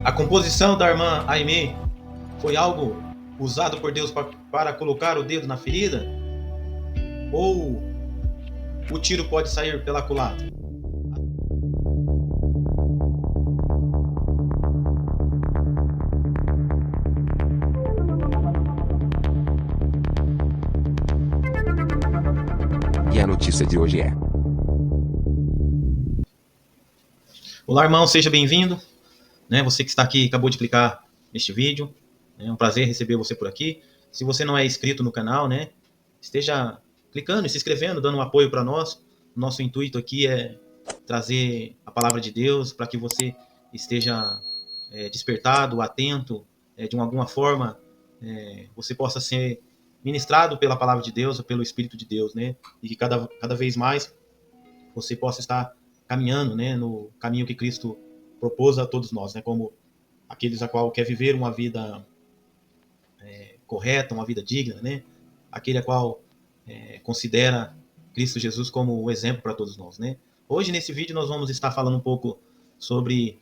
A composição da irmã Aimee foi algo usado por Deus para colocar o dedo na ferida? Ou o tiro pode sair pela culatra? E a notícia de hoje é: Olá, irmão, seja bem-vindo. Você que está aqui, acabou de clicar neste vídeo. É um prazer receber você por aqui. Se você não é inscrito no canal, esteja clicando e se inscrevendo, dando um apoio para nós. Nosso intuito aqui é trazer a palavra de Deus para que você esteja despertado, atento, de alguma forma você possa ser ministrado pela palavra de Deus, pelo Espírito de Deus, né? E que cada vez mais você possa estar caminhando, né, no caminho que Cristo propôs a todos nós, né, como aqueles a qual quer viver uma vida correta, uma vida digna, né, aquele a qual considera Cristo Jesus como o exemplo para todos nós, né. Hoje nesse vídeo nós vamos estar falando um pouco sobre,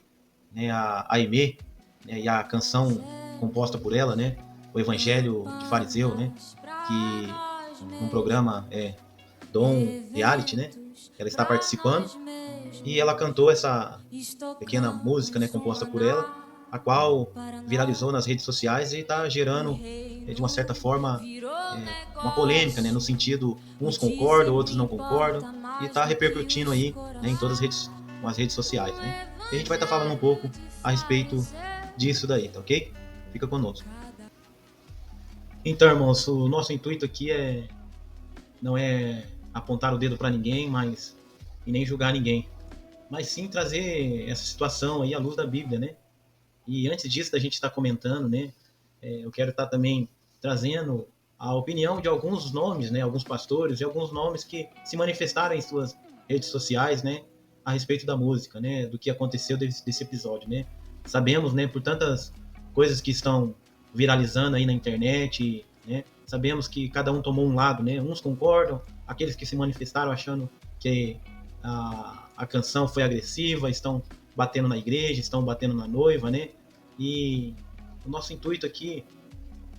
né, a Aimee, né, e a canção composta por ela, né, o Evangelho de Fariseu, né, que num programa Dom Reality, né, ela está participando e ela cantou essa pequena música, né, composta por ela, a qual viralizou nas redes sociais e está gerando, de uma certa forma, uma polêmica, né, no sentido, uns concordam, outros não concordam, e está repercutindo aí, né, em todas as redes sociais, né. E a gente vai estar falando um pouco a respeito disso daí, tá ok? Fica conosco. Então, irmãos, o nosso intuito aqui não é apontar o dedo para ninguém, mas e nem julgar ninguém, mas sim trazer essa situação aí à luz da Bíblia, né? E antes disso, da gente estar comentando, né? Eu quero estar também trazendo a opinião de alguns nomes, né? Alguns pastores e alguns nomes que se manifestaram em suas redes sociais, né? A respeito da música, né? Do que aconteceu desse episódio, né? Sabemos, né? Por tantas coisas que estão viralizando aí na internet, né? Sabemos que cada um tomou um lado, né? Uns concordam, aqueles que se manifestaram achando que a canção foi agressiva, estão batendo na igreja, estão batendo na noiva, né? E o nosso intuito aqui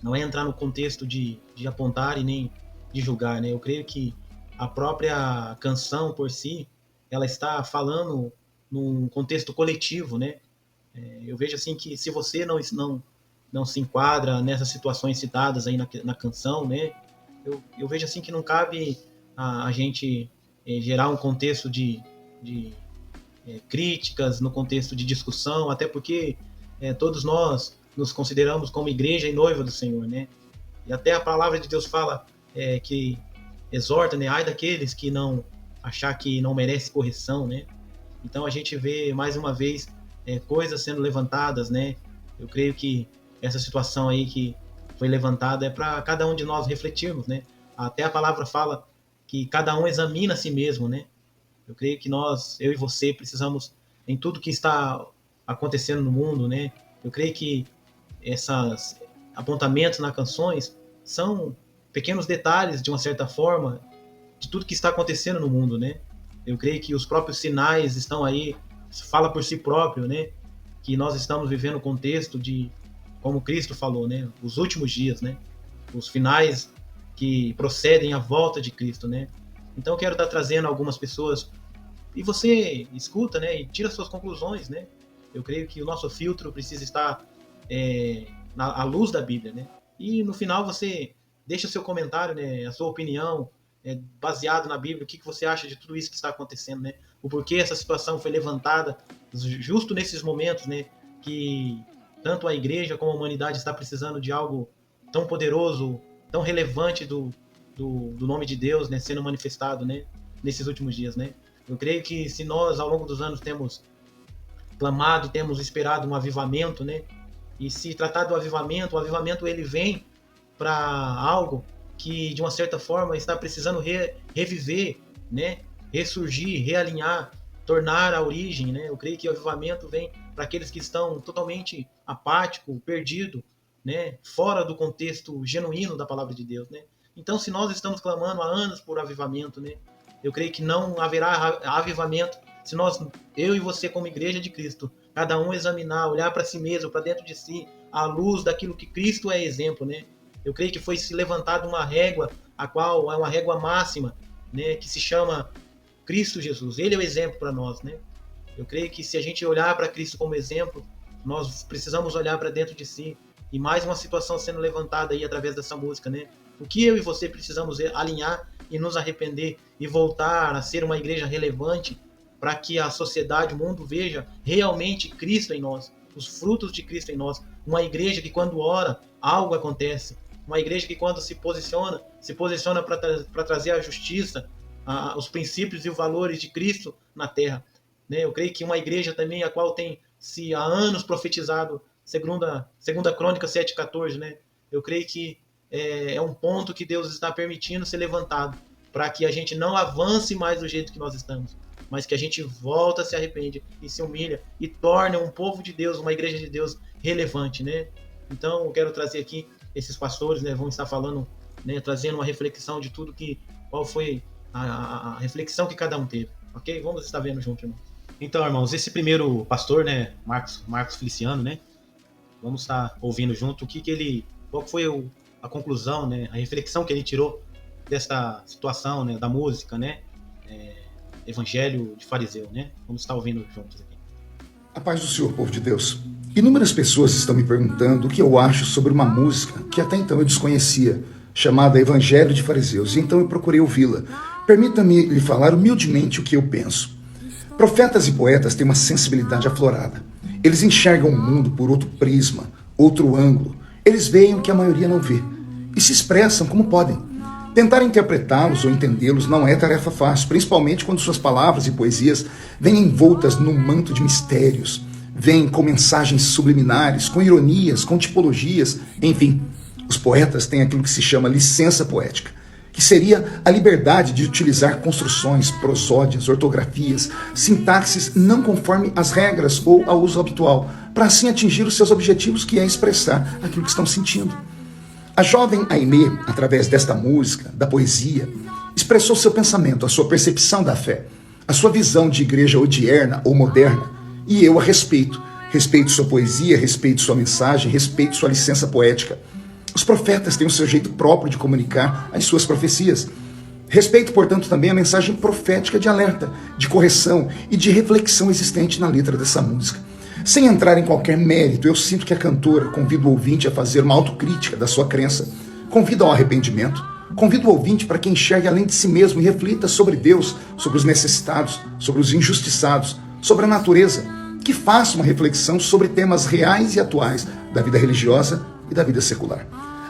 não é entrar no contexto de apontar e nem de julgar, né? Eu creio que a própria canção por si, ela está falando num contexto coletivo, né? Eu vejo assim que se você não se enquadra nessas situações citadas aí na canção, né? Eu vejo assim que não cabe a gente gerar um contexto de críticas, no contexto de discussão, até porque todos nós nos consideramos como igreja e noiva do Senhor, né? E até a palavra de Deus fala que exorta, né? Ai daqueles que não achar que não merece correção, né? Então a gente vê mais uma vez coisas sendo levantadas, né? Eu creio que essa situação aí que foi levantada é para cada um de nós refletirmos, né? Até a palavra fala que cada um examina a si mesmo, né? Eu creio que eu e você, precisamos, em tudo que está acontecendo no mundo, né? Eu creio que esses apontamentos nas canções são pequenos detalhes, de uma certa forma, de tudo que está acontecendo no mundo, né? Eu creio que os próprios sinais estão aí, fala por si próprio, né? Que nós estamos vivendo o contexto de, como Cristo falou, né? Os últimos dias, né? Os finais que procedem à volta de Cristo, né? Então eu quero estar trazendo algumas pessoas e você escuta, né, e tira suas conclusões, né? Eu creio que o nosso filtro precisa estar à luz da Bíblia, né? E no final você deixa o seu comentário, né, a sua opinião, baseado na Bíblia, o que você acha de tudo isso que está acontecendo, né? O porquê essa situação foi levantada justo nesses momentos, né, que tanto a igreja como a humanidade está precisando de algo tão poderoso, tão relevante do nome de Deus, né, sendo manifestado, né, nesses últimos dias, né? Eu creio que se nós, ao longo dos anos, temos clamado, temos esperado um avivamento, né? E se tratar do avivamento, o avivamento ele vem para algo que, de uma certa forma, está precisando reviver, né? Ressurgir, realinhar, tornar a origem, né? Eu creio que o avivamento vem para aqueles que estão totalmente apático, perdido, né? Fora do contexto genuíno da palavra de Deus, né? Então, se nós estamos clamando há anos por avivamento, né? Eu creio que não haverá avivamento se nós, eu e você como igreja de Cristo, cada um examinar, olhar para si mesmo, para dentro de si, à luz daquilo que Cristo é exemplo, né? Eu creio que foi se levantada uma régua, a qual é uma régua máxima, né, que se chama Cristo Jesus. Ele é o exemplo para nós, né? Eu creio que se a gente olhar para Cristo como exemplo, nós precisamos olhar para dentro de si. E mais uma situação sendo levantada aí através dessa música, né? O que eu e você precisamos alinhar e nos arrepender e voltar a ser uma igreja relevante para que a sociedade, o mundo veja realmente Cristo em nós, os frutos de Cristo em nós. Uma igreja que quando ora, algo acontece. Uma igreja que quando se posiciona para trazer a justiça, os princípios e os valores de Cristo na terra. Né? Eu creio que uma igreja também a qual tem se há anos profetizado, segunda Crônica 7,14, né? Eu creio que é um ponto que Deus está permitindo ser levantado, para que a gente não avance mais do jeito que nós estamos, mas que a gente volta, se arrepende e se humilha e torne um povo de Deus, uma igreja de Deus relevante, né? Então, eu quero trazer aqui esses pastores, né, vão estar falando, né, trazendo uma reflexão de tudo qual foi a reflexão que cada um teve, ok? Vamos estar vendo junto, irmão. Então, irmãos, esse primeiro pastor, né, Marcos Feliciano, né, vamos estar ouvindo junto qual foi a conclusão, né, a reflexão que ele tirou dessa situação, né, da música, né, Evangelho de Fariseu, né? Vamos estar ouvindo juntos aqui. A paz do Senhor, povo de Deus. Inúmeras pessoas estão me perguntando o que eu acho sobre uma música que até então eu desconhecia, chamada Evangelho de Fariseus, e então eu procurei ouvi-la. Permita-me lhe falar humildemente o que eu penso. Profetas e poetas têm uma sensibilidade aflorada. Eles enxergam o mundo por outro prisma, outro ângulo. Eles veem o que a maioria não vê e se expressam como podem. Tentar interpretá-los ou entendê-los não é tarefa fácil, principalmente quando suas palavras e poesias vêm envoltas num manto de mistérios, vêm com mensagens subliminares, com ironias, com tipologias, enfim. Os poetas têm aquilo que se chama licença poética, que seria a liberdade de utilizar construções, prosódias, ortografias, sintaxes não conforme as regras ou ao uso habitual, para assim atingir os seus objetivos, que é expressar aquilo que estão sentindo. A jovem Aimee, através desta música, da poesia, expressou seu pensamento, a sua percepção da fé, a sua visão de igreja odierna ou moderna, e eu a respeito. Respeito sua poesia, respeito sua mensagem, respeito sua licença poética. Os profetas têm o seu jeito próprio de comunicar as suas profecias. Respeito, portanto, também a mensagem profética de alerta, de correção e de reflexão existente na letra dessa música. Sem entrar em qualquer mérito, eu sinto que a cantora convida o ouvinte a fazer uma autocrítica da sua crença, convida ao arrependimento, convida o ouvinte para que enxergue além de si mesmo e reflita sobre Deus, sobre os necessitados, sobre os injustiçados, sobre a natureza, que faça uma reflexão sobre temas reais e atuais da vida religiosa e da vida secular.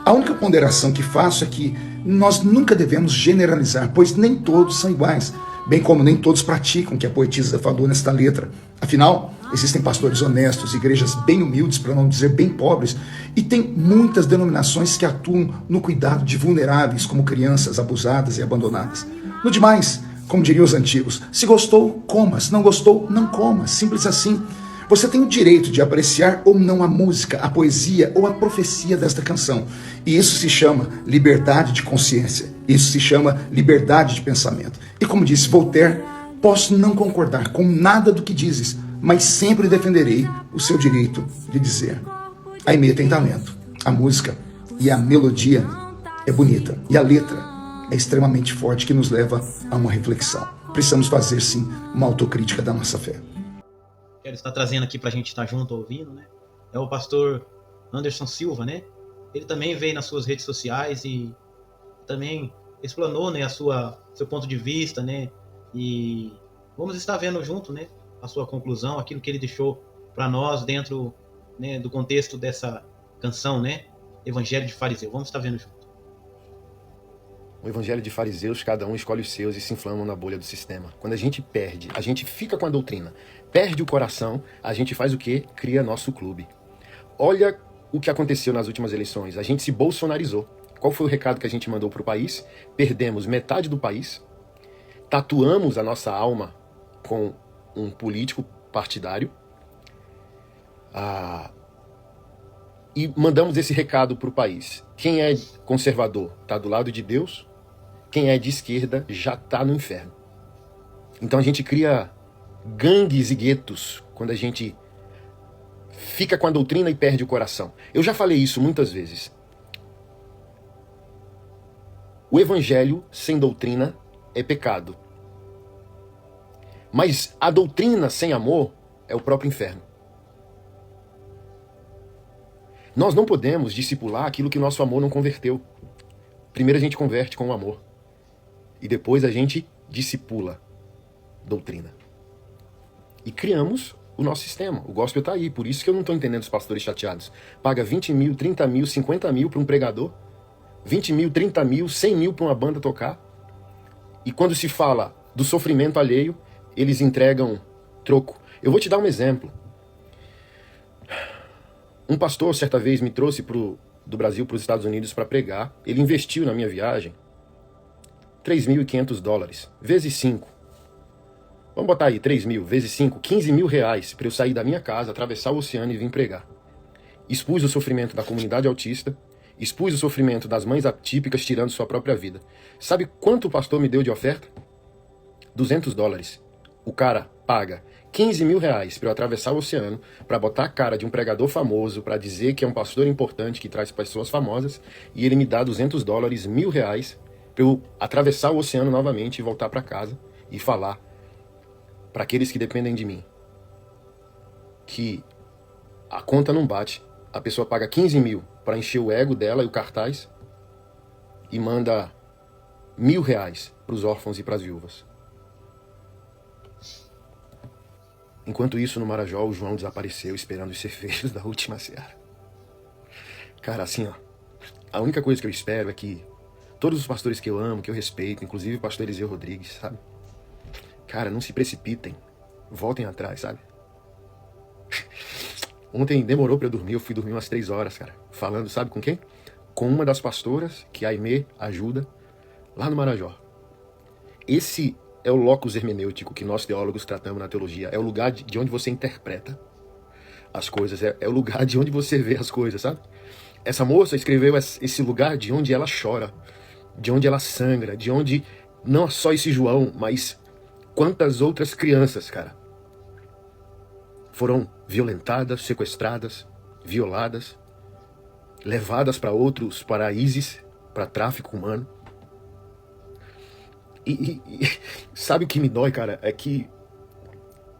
A única ponderação que faço é que nós nunca devemos generalizar, pois nem todos são iguais, bem como nem todos praticam o que a poetisa falou nesta letra. Afinal, existem pastores honestos, igrejas bem humildes, para não dizer bem pobres, e tem muitas denominações que atuam no cuidado de vulneráveis, como crianças abusadas e abandonadas. No demais, como diriam os antigos, se gostou, coma, se não gostou, não coma, simples assim. Você tem o direito de apreciar ou não a música, a poesia ou a profecia desta canção. E isso se chama liberdade de consciência. Isso se chama liberdade de pensamento. E como disse Voltaire, posso não concordar com nada do que dizes, mas sempre defenderei o seu direito de dizer. A Aimee tem talento. A música e a melodia é bonita. E a letra é extremamente forte, que nos leva a uma reflexão. Precisamos fazer, sim, uma autocrítica da nossa fé. Quero estar trazendo aqui para a gente estar junto ouvindo, né? É o pastor Anderson Silva, né? Ele também veio nas suas redes sociais e também explanou, né, seu ponto de vista, né? E vamos estar vendo junto, né, a sua conclusão, aquilo que ele deixou para nós dentro, né, do contexto dessa canção, né? Evangelho de Fariseu. Vamos estar vendo junto. O evangelho de fariseus, cada um escolhe os seus e se inflamam na bolha do sistema. Quando a gente perde, a gente fica com a doutrina, perde o coração, a gente faz o quê? Cria nosso clube. Olha o que aconteceu nas últimas eleições. A gente se bolsonarizou. Qual foi o recado que a gente mandou para o país? Perdemos metade do país, tatuamos a nossa alma com um político partidário, e mandamos esse recado para o país. Quem é conservador está do lado de Deus, quem é de esquerda já está no inferno. Então a gente cria gangues e guetos quando a gente fica com a doutrina e perde o coração. Eu já falei isso muitas vezes. O evangelho sem doutrina é pecado. Mas a doutrina sem amor é o próprio inferno. Nós não podemos discipular aquilo que nosso amor não converteu. Primeiro a gente converte com o amor. E depois a gente discipula doutrina. E criamos o nosso sistema. O gospel está aí. Por isso que eu não estou entendendo os pastores chateados. Paga 20 mil, 30 mil, 50 mil para um pregador. 20 mil, 30 mil, 100 mil para uma banda tocar. E quando se fala do sofrimento alheio, eles entregam troco. Eu vou te dar um exemplo. Um pastor, certa vez, me trouxe do Brasil para os Estados Unidos para pregar. Ele investiu na minha viagem $3.500, vezes 5. Vamos botar aí, 3 mil, vezes 5, 15 mil reais para eu sair da minha casa, atravessar o oceano e vir pregar. Expus o sofrimento da comunidade autista, expus o sofrimento das mães atípicas tirando sua própria vida. Sabe quanto o pastor me deu de oferta? $200. O cara paga 15 mil reais para eu atravessar o oceano, para botar a cara de um pregador famoso, para dizer que é um pastor importante que traz pessoas famosas, e ele me dá $200, R$1.000, para eu atravessar o oceano novamente e voltar para casa e falar para aqueles que dependem de mim que a conta não bate. A pessoa paga 15 mil para encher o ego dela e o cartaz e manda R$1.000 para os órfãos e para as viúvas. Enquanto isso, no Marajó, o João desapareceu esperando os cervejos da última seara. Cara, assim, ó, a única coisa que eu espero é que todos os pastores que eu amo, que eu respeito, inclusive o pastor Eliseu Rodrigues, sabe? Cara, não se precipitem. Voltem atrás, sabe? Ontem demorou pra eu dormir, eu fui dormir umas 3 horas, cara. Falando, sabe com quem? Com uma das pastoras que a Aimee ajuda lá no Marajó. Esse é o locus hermenêutico que nós teólogos tratamos na teologia. É o lugar de onde você interpreta as coisas. É o lugar de onde você vê as coisas, sabe? Essa moça escreveu esse lugar de onde ela chora, de onde ela sangra, de onde não só esse João, mas quantas outras crianças, cara, foram violentadas, sequestradas, violadas, levadas para outros paraísos, para tráfico humano. E sabe o que me dói, cara? É que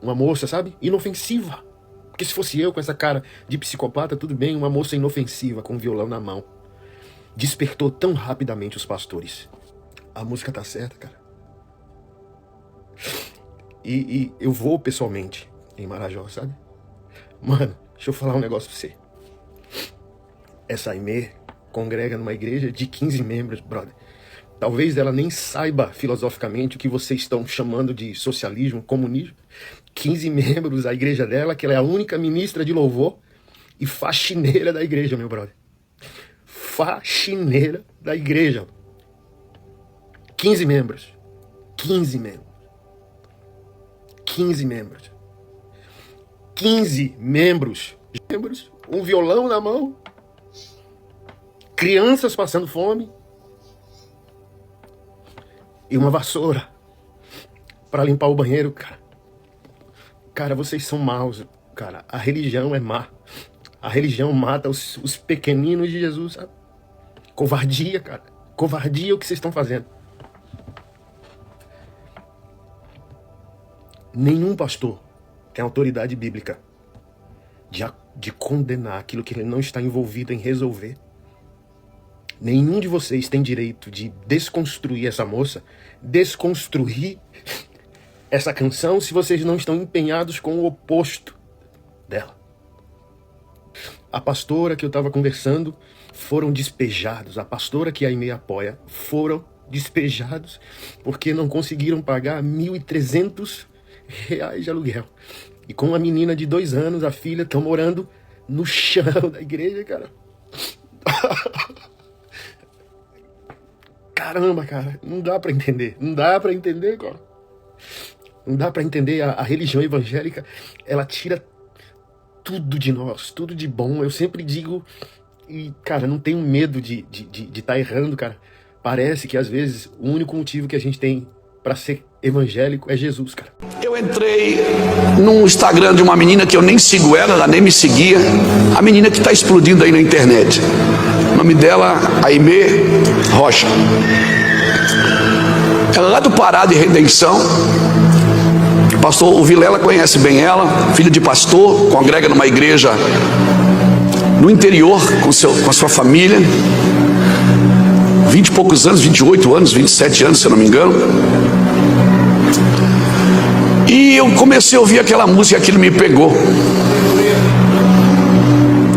uma moça, sabe? Inofensiva. Porque se fosse eu com essa cara de psicopata, tudo bem, uma moça inofensiva com um violão na mão despertou tão rapidamente os pastores. A música tá certa, cara. E eu vou pessoalmente em Marajó, sabe? Mano, deixa eu falar um negócio pra você. Essa Aimee congrega numa igreja de 15 membros, brother. Talvez ela nem saiba filosoficamente o que vocês estão chamando de socialismo, comunismo. 15 membros, a igreja dela, que ela é a única ministra de louvor e faxineira da igreja, meu brother. Faxineira da igreja. 15 membros. 15 membros. 15 membros. 15 membros. Um violão na mão. Crianças passando fome. E uma vassoura para limpar o banheiro, cara. Cara, vocês são maus, cara. A religião é má. A religião mata os pequeninos de Jesus, sabe? Covardia, cara. Covardia é o que vocês estão fazendo. Nenhum pastor tem autoridade bíblica de condenar aquilo que ele não está envolvido em resolver. Nenhum de vocês tem direito de desconstruir essa moça, desconstruir essa canção, se vocês não estão empenhados com o oposto dela. A pastora que eu estava conversando foram despejados. A pastora que a Aimee apoia foram despejados porque não conseguiram pagar R$1.300 de aluguel. E com uma menina de 2 anos, a filha, estão morando no chão da igreja, cara. Caramba, cara, não dá pra entender. Não dá pra entender, cara. Não dá pra entender. A religião evangélica, ela tira tudo de nós, tudo de bom. Eu sempre digo, e, cara, não tenho medo de tá errando, cara. Parece que, às vezes, o único motivo que a gente tem pra ser Evangélico é Jesus, cara. Eu entrei no Instagram de uma menina que eu nem sigo ela nem me seguia. A menina que está explodindo aí na internet. O nome dela, Aimee Rocha. Ela é lá do Pará de Redenção. Pastor, o Vilela conhece bem ela. Filha de pastor, congrega numa igreja no interior com a sua família. 20 e poucos anos, 28 anos, 27 anos, se eu não me engano. E eu comecei a ouvir aquela música e aquilo me pegou.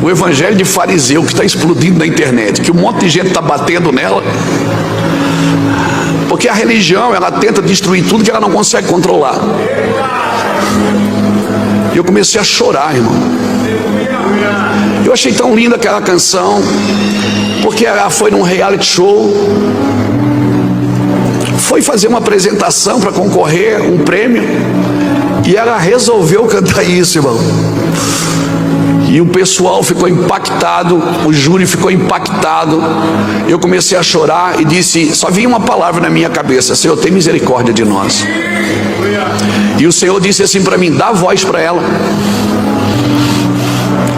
O evangelho de fariseu que está explodindo na internet, que um monte de gente está batendo nela, porque a religião, ela tenta destruir tudo que ela não consegue controlar. E eu comecei a chorar, irmão. Eu achei tão linda aquela canção, porque ela foi num reality show, foi fazer uma apresentação para concorrer um prêmio, e ela resolveu cantar isso, irmão. E o pessoal ficou impactado, o júri ficou impactado. Eu comecei a chorar e disse, só vinha uma palavra na minha cabeça: Senhor, tem misericórdia de nós. E o Senhor disse assim para mim: dá voz para ela.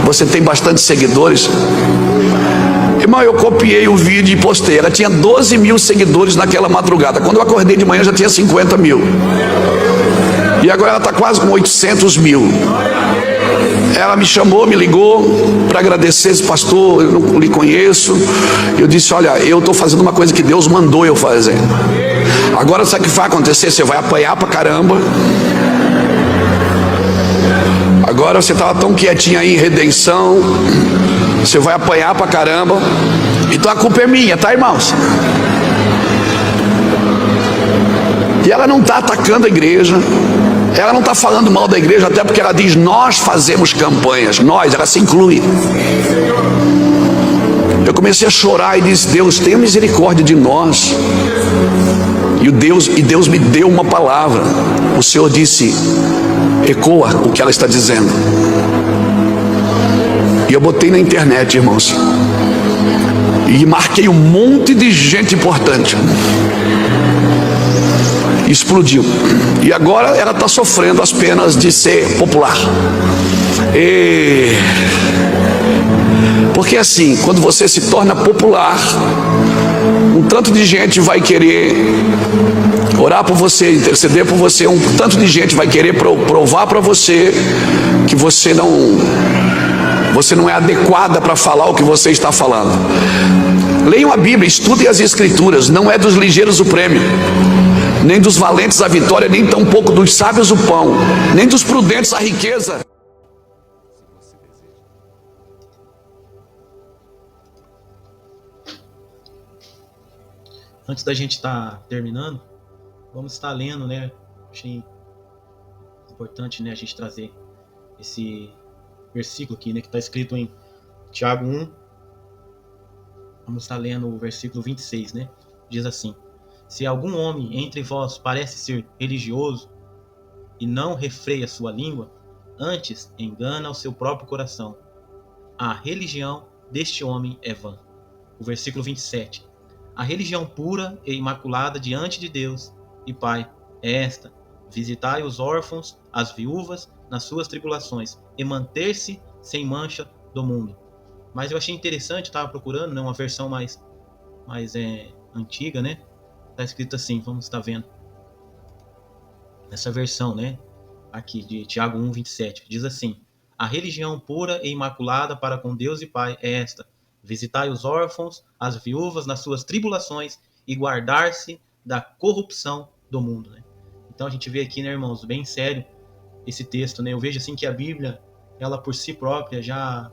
Você tem bastante seguidores. Irmão, eu copiei o vídeo e postei. Ela tinha 12 mil seguidores naquela madrugada. Quando eu acordei de manhã já tinha 50 mil. E agora ela está quase com 800 mil. Ela me chamou, me ligou para agradecer. Esse pastor, eu não lhe conheço. Eu disse, olha, eu estou fazendo uma coisa que Deus mandou eu fazer. Agora sabe o que vai acontecer? Você vai apanhar pra caramba. Agora você estava tão quietinho aí em redenção, você vai apanhar pra caramba. Então a culpa é minha, tá, irmãos? E ela não está atacando a igreja, ela não está falando mal da igreja, até porque ela diz, nós fazemos campanhas, ela se inclui. Eu comecei a chorar e disse, Deus, tenha misericórdia de nós. E Deus me deu uma palavra. O Senhor disse, ecoa o que ela está dizendo. E eu botei na internet, irmãos, e marquei um monte de gente importante. Explodiu. E agora ela está sofrendo as penas de ser popular. Porque assim, quando você se torna popular, um tanto de gente vai querer orar por você, interceder por você, um tanto de gente vai querer provar para você que você não é adequada para falar o que você está falando. Leiam a Bíblia, estudem as Escrituras. Não é dos ligeiros o prêmio, nem dos valentes a vitória, nem tampouco dos sábios o pão, nem dos prudentes a riqueza. Antes da gente estar terminando, vamos estar lendo, né? Achei importante, né, a gente trazer esse versículo aqui, né, que está escrito em Tiago 1. Vamos estar lendo o versículo 26, né? Diz assim: se algum homem entre vós parece ser religioso e não refreia sua língua, antes engana o seu próprio coração. A religião deste homem é vã. O versículo 27. A religião pura e imaculada diante de Deus e Pai é esta: visitai os órfãos, as viúvas, nas suas tribulações, e manter-se sem mancha do mundo. Mas eu achei interessante, estava procurando, né, uma versão mais antiga, né? Está escrito assim, vamos estar vendo. Essa versão, né? Aqui de Tiago 1, 27. Diz assim: a religião pura e imaculada para com Deus e Pai é esta: visitai os órfãos, as viúvas nas suas tribulações e guardar-se da corrupção do mundo, né? Então a gente vê aqui, né, irmãos, bem sério esse texto, né? Eu vejo assim que a Bíblia, ela por si própria já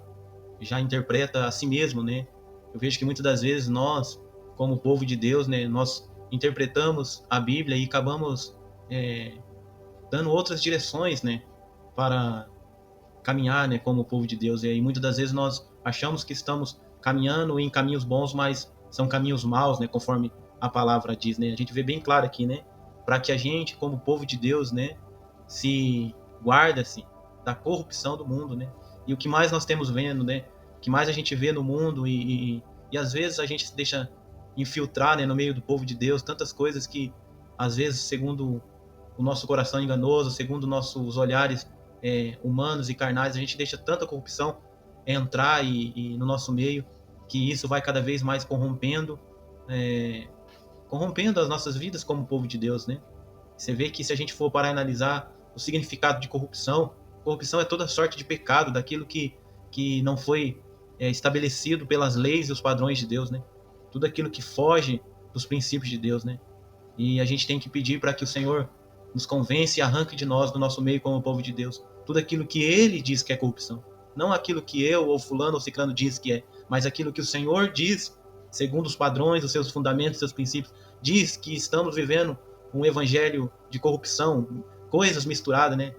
interpreta a si mesmo, né? Eu vejo que muitas das vezes nós, como povo de Deus, né, nós interpretamos a Bíblia e acabamos dando outras direções, né, para caminhar, né, como povo de Deus. E muitas das vezes nós achamos que estamos caminhando em caminhos bons, mas são caminhos maus, né, conforme a palavra diz, né? A gente vê bem claro aqui, né, para que a gente, como povo de Deus, né, se guarda-se da corrupção do mundo, né? E o que mais nós temos vendo, né, o que mais a gente vê no mundo e às vezes a gente se deixa infiltrar, né, no meio do povo de Deus, tantas coisas que às vezes, segundo o nosso coração enganoso, segundo nossos olhares humanos e carnais, a gente deixa tanta corrupção entrar e no nosso meio, que isso vai cada vez mais corrompendo as nossas vidas como povo de Deus, né? Você vê que se a gente for parar a analisar o significado de corrupção é toda sorte de pecado, daquilo que não foi estabelecido pelas leis e os padrões de Deus, né? Tudo aquilo que foge dos princípios de Deus, né? E a gente tem que pedir para que o Senhor nos convença e arranque de nós, do nosso meio como povo de Deus, tudo aquilo que Ele diz que é corrupção. Não aquilo que eu ou fulano ou ciclano diz que é, mas aquilo que o Senhor diz, segundo os padrões, os seus fundamentos, os seus princípios, diz que estamos vivendo um evangelho de corrupção, coisas misturadas, né?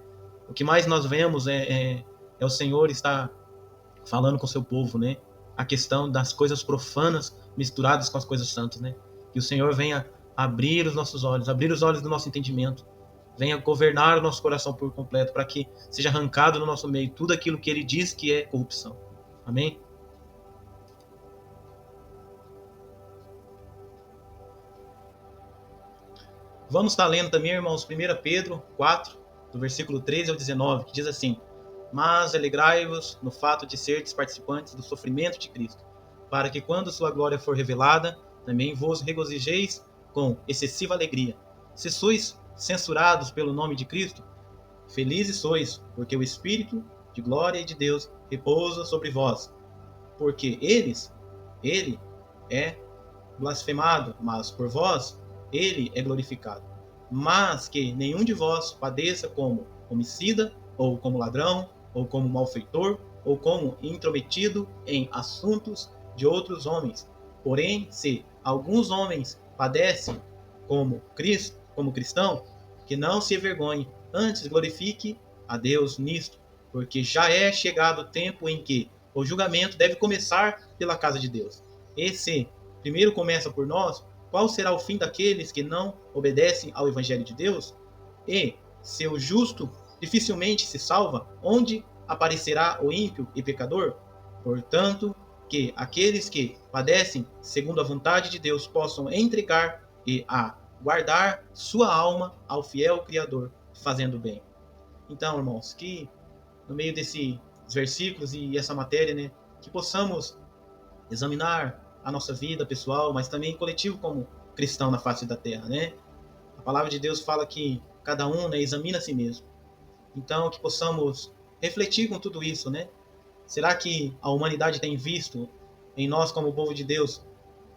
O que mais nós vemos é o Senhor estar falando com o seu povo, né? A questão das coisas profanas misturadas com as coisas santas, né? Que o Senhor venha abrir os nossos olhos, abrir os olhos do nosso entendimento, venha governar o nosso coração por completo, para que seja arrancado no nosso meio tudo aquilo que Ele diz que é corrupção. Amém? Vamos estar lendo também, irmãos, 1 Pedro 4, do versículo 13 ao 19, que diz assim: mas alegrai-vos no fato de serdes participantes do sofrimento de Cristo, para que quando sua glória for revelada, também vos regozijeis com excessiva alegria. Se sois censurados pelo nome de Cristo, felizes sois, porque o Espírito de glória e de Deus repousa sobre vós. Porque ele é blasfemado, mas por vós ele é glorificado. Mas que nenhum de vós padeça como homicida, ou como ladrão, ou como malfeitor, ou como intrometido em assuntos de outros homens. Porém, se alguns homens padecem como cristão, que não se envergonhe, antes glorifique a Deus nisto, porque já é chegado o tempo em que o julgamento deve começar pela casa de Deus. E se primeiro começa por nós, qual será o fim daqueles que não obedecem ao Evangelho de Deus? E se o justo dificilmente se salva, onde aparecerá o ímpio e pecador? Portanto, que aqueles que padecem segundo a vontade de Deus possam entregar e guardar sua alma ao fiel Criador, fazendo bem. Então, irmãos, que no meio desses versículos e essa matéria, né, que possamos examinar a nossa vida pessoal, mas também coletivo como cristão na face da terra, né? A palavra de Deus fala que cada um, né, examina a si mesmo. Então, que possamos refletir com tudo isso, né? Será que a humanidade tem visto em nós, como povo de Deus,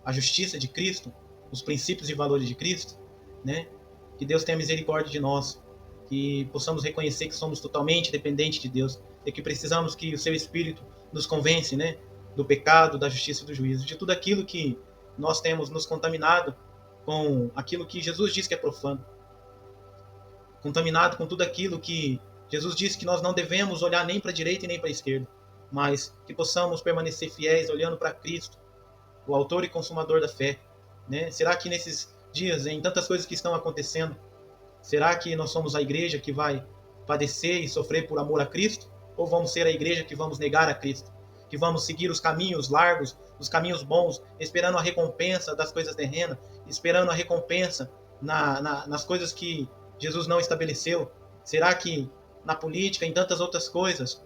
a justiça de Cristo, os princípios e valores de Cristo, né? Que Deus tenha misericórdia de nós, que possamos reconhecer que somos totalmente dependentes de Deus e que precisamos que o seu Espírito nos convence, né? Do pecado, da justiça e do juízo, de tudo aquilo que nós temos nos contaminado com aquilo que Jesus diz que é profano, contaminado com tudo aquilo que Jesus disse que nós não devemos olhar nem para a direita e nem para a esquerda, mas que possamos permanecer fiéis olhando para Cristo, o autor e consumador da fé, né? Será que nesses dias, em tantas coisas que estão acontecendo, será que nós somos a igreja que vai padecer e sofrer por amor a Cristo? Ou vamos ser a igreja que vamos negar a Cristo? Que vamos seguir os caminhos largos, os caminhos bons, esperando a recompensa das coisas terrenas, esperando a recompensa nas coisas que Jesus não estabeleceu? Será que na política, em tantas outras coisas,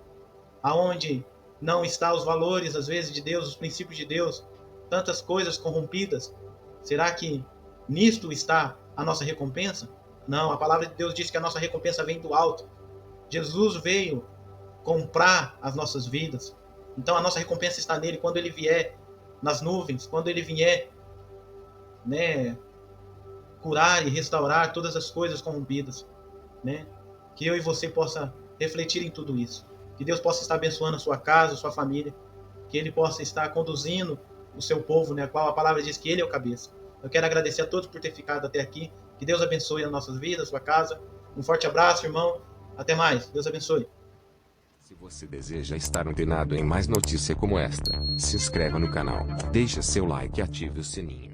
aonde não estão os valores, às vezes, de Deus, os princípios de Deus, tantas coisas corrompidas, será que nisto está a nossa recompensa? Não, a palavra de Deus diz que a nossa recompensa vem do alto. Jesus veio comprar as nossas vidas. Então a nossa recompensa está nele quando ele vier nas nuvens, quando ele vier, né, curar e restaurar todas as coisas corrompidas, né? Que eu e você possa refletir em tudo isso. Que Deus possa estar abençoando a sua casa, a sua família, que ele possa estar conduzindo o seu povo, né, a qual a palavra diz que ele é o cabeça. Eu quero agradecer a todos por ter ficado até aqui. Que Deus abençoe as nossas vidas, a sua casa. Um forte abraço, irmão. Até mais. Deus abençoe. Se você deseja estar antenado em mais notícias como esta, se inscreva no canal, deixe seu like e ative o sininho.